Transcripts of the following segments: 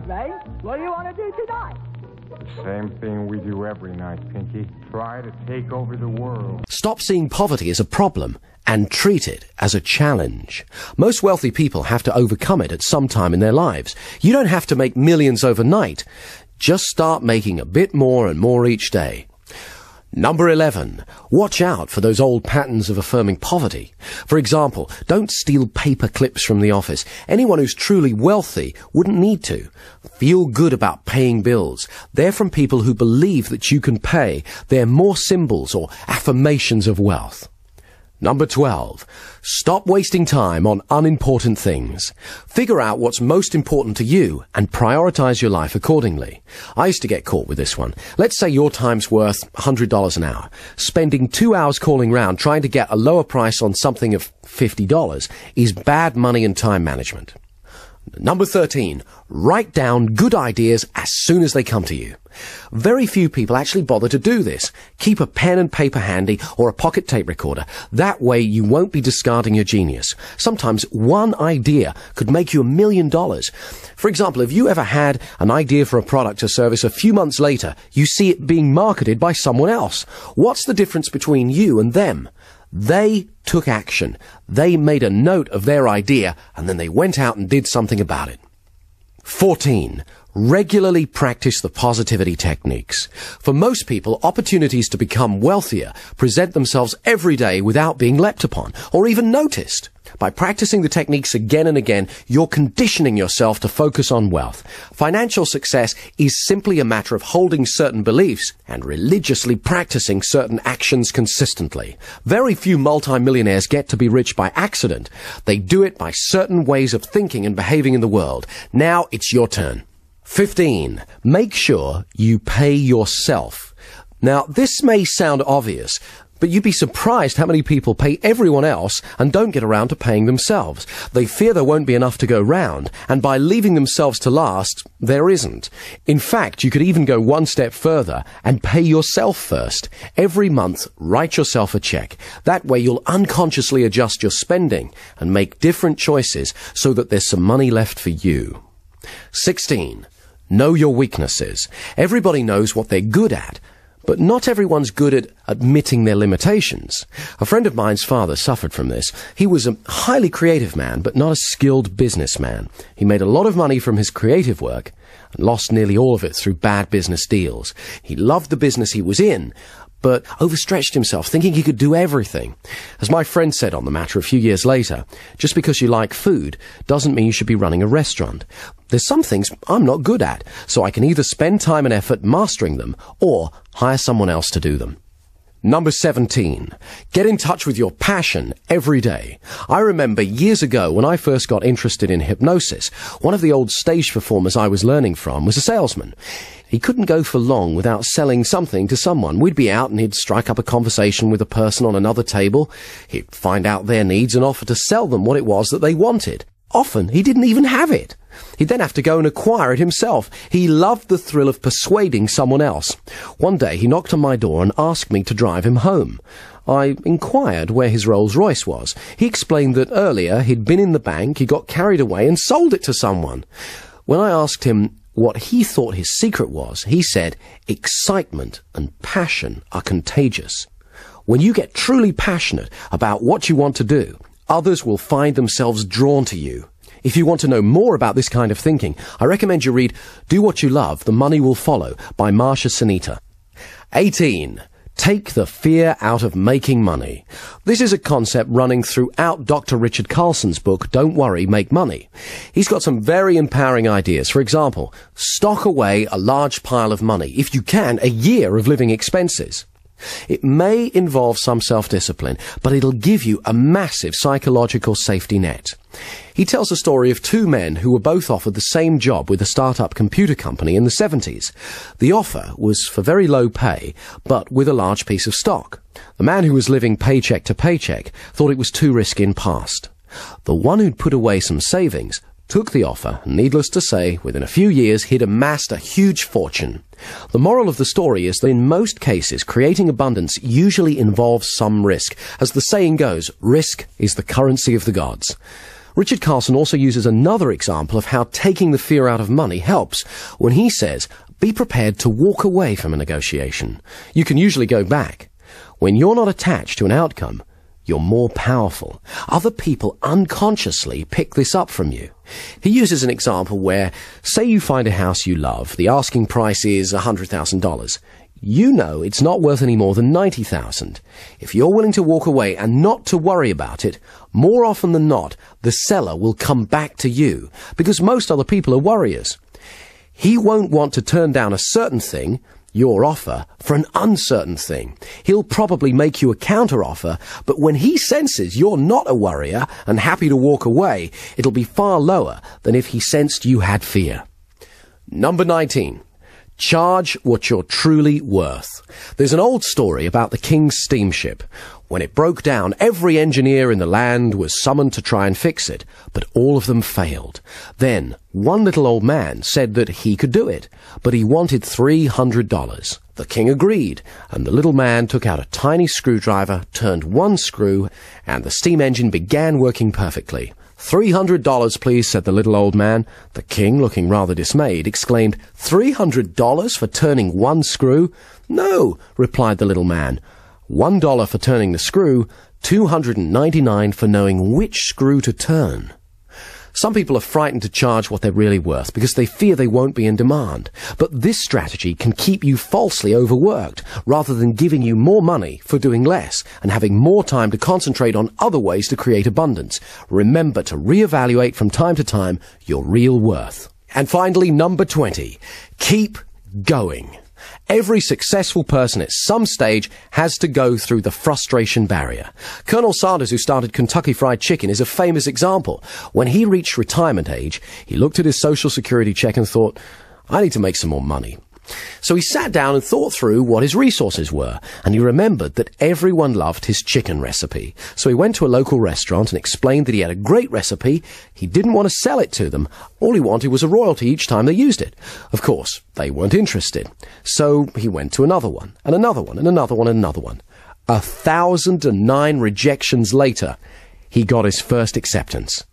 Ray. What do you want to do tonight? Same thing we do every night, Pinky. Try to take over the world. Stop seeing poverty as a problem and treat it as a challenge. Most wealthy people have to overcome it at some time in their lives. You don't have to make millions overnight. Just start making a bit more and more each day. Number 11. Watch out for those old patterns of affirming poverty. For example, don't steal paper clips from the office. Anyone who's truly wealthy wouldn't need to. Feel good about paying bills. They're from people who believe that you can pay. They're more symbols or affirmations of wealth. Number 12. Stop wasting time on unimportant things. Figure out what's most important to you and prioritize your life accordingly. I used to get caught with this one. Let's say your time's worth $100 an hour. Spending 2 hours calling round trying to get a lower price on something of $50 is bad money and time management. Number 13. Write down good ideas as soon as they come to you. Very few people actually bother to do this. Keep a pen and paper handy or a pocket tape recorder. That way you won't be discarding your genius. Sometimes one idea could make you $1 million. For example, if you ever had an idea for a product or service, a few months later you see it being marketed by someone else. What's the difference between you and them? They took action. They made a note of their idea and then they went out and did something about it. 14. Regularly practice the positivity techniques. For most people, opportunities to become wealthier present themselves every day without being leapt upon or even noticed. By practicing the techniques again and again, you're conditioning yourself to focus on wealth. Financial success is simply a matter of holding certain beliefs and religiously practicing certain actions consistently. Very few multimillionaires get to be rich by accident. They do it by certain ways of thinking and behaving in the world. Now it's your turn. 15. Make sure you pay yourself. Now, this may sound obvious, but you'd be surprised how many people pay everyone else and don't get around to paying themselves. They fear there won't be enough to go round, and by leaving themselves to last, there isn't. In fact, you could even go one step further and pay yourself first. Every month, write yourself a check. That way you'll unconsciously adjust your spending and make different choices so that there's some money left for you. 16. Know your weaknesses. Everybody knows what they're good at, but not everyone's good at admitting their limitations. A friend of mine's father suffered from this. He was a highly creative man, but not a skilled businessman. He made a lot of money from his creative work and lost nearly all of it through bad business deals. He loved the business he was in, but overstretched himself, thinking he could do everything. As my friend said on the matter a few years later, just because you like food doesn't mean you should be running a restaurant. There's some things I'm not good at, so I can either spend time and effort mastering them or hire someone else to do them. Number 17. Get in touch with your passion every day. I remember years ago when I first got interested in hypnosis, one of the old stage performers I was learning from was a salesman. He couldn't go for long without selling something to someone. We'd be out and he'd strike up a conversation with a person on another table. He'd find out their needs and offer to sell them what it was that they wanted. Often he didn't even have it. He'd then have to go and acquire it himself. He loved the thrill of persuading someone else. One day he knocked on my door and asked me to drive him home. I inquired where his Rolls Royce was. He explained that earlier he'd been in the bank, he got carried away and sold it to someone. When I asked him what he thought his secret was, he said, excitement and passion are contagious. When you get truly passionate about what you want to do, others will find themselves drawn to you. If you want to know more about this kind of thinking, I recommend you read Do What You Love, The Money Will Follow by Marsha Sunita. 18. Take the fear out of making money. This is a concept running throughout Dr. Richard Carlson's book, Don't Worry, Make Money. He's got some very empowering ideas. For example, stock away a large pile of money, if you can, a year of living expenses. It may involve some self-discipline, but it'll give you a massive psychological safety net. He tells a story of two men who were both offered the same job with a start-up computer company in the 70s. The offer was for very low pay, but with a large piece of stock. The man who was living paycheck to paycheck thought it was too risky and passed. The one who'd put away some savings took the offer, and needless to say, within a few years he'd amassed a huge fortune. The moral of the story is that in most cases, creating abundance usually involves some risk. As the saying goes, risk is the currency of the gods. Richard Carlson also uses another example of how taking the fear out of money helps when he says, be prepared to walk away from a negotiation. You can usually go back. When you're not attached to an outcome, you're more powerful. Other people unconsciously pick this up from you. He uses an example where, say you find a house you love, the asking price is $100,000. You know it's not worth any more than $90,000. If you're willing to walk away and not to worry about it, more often than not, the seller will come back to you, because most other people are worriers. He won't want to turn down a certain thing, your offer, for an uncertain thing. He'll probably make you a counter-offer, but when he senses you're not a worrier and happy to walk away, it'll be far lower than if he sensed you had fear. Number 19. Charge what you're truly worth. There's an old story about the king's steamship. When it broke down, every engineer in the land was summoned to try and fix it, but all of them failed. Then, one little old man said that he could do it, but he wanted $300. The king agreed, and the little man took out a tiny screwdriver, turned one screw, and the steam engine began working perfectly. $300, please, said the little old man. The king, looking rather dismayed, exclaimed, $300 for turning one screw? No, replied the little man. $1 for turning the screw, $299 for knowing which screw to turn. Some people are frightened to charge what they're really worth because they fear they won't be in demand. But this strategy can keep you falsely overworked rather than giving you more money for doing less and having more time to concentrate on other ways to create abundance. Remember to reevaluate from time to time your real worth. And finally, number 20, keep going. Every successful person at some stage has to go through the frustration barrier. Colonel Sanders, who started Kentucky Fried Chicken, is a famous example. When he reached retirement age, he looked at his Social Security check and thought, I need to make some more money. So he sat down and thought through what his resources were, and he remembered that everyone loved his chicken recipe. So he went to a local restaurant and explained that he had a great recipe. He didn't want to sell it to them. All he wanted was a royalty each time they used it. Of course, they weren't interested. So he went to another one, and another one, and another one, and another one. 1,009 rejections later, he got his first acceptance.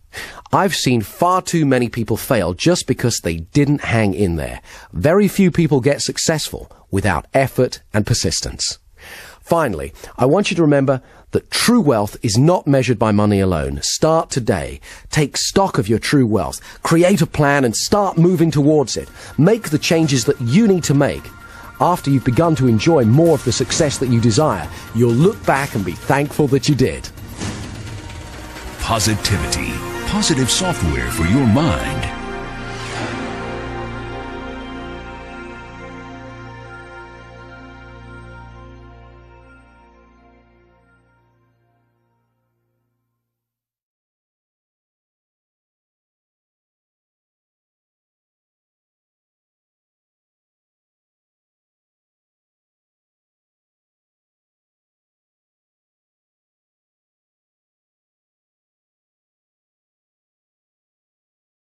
I've seen far too many people fail just because they didn't hang in there. Very few people get successful without effort and persistence. Finally, I want you to remember that true wealth is not measured by money alone. Start today. Take stock of your true wealth. Create a plan and start moving towards it. Make the changes that you need to make. After you've begun to enjoy more of the success that you desire, you'll look back and be thankful that you did. Positivity. Positive software for your mind.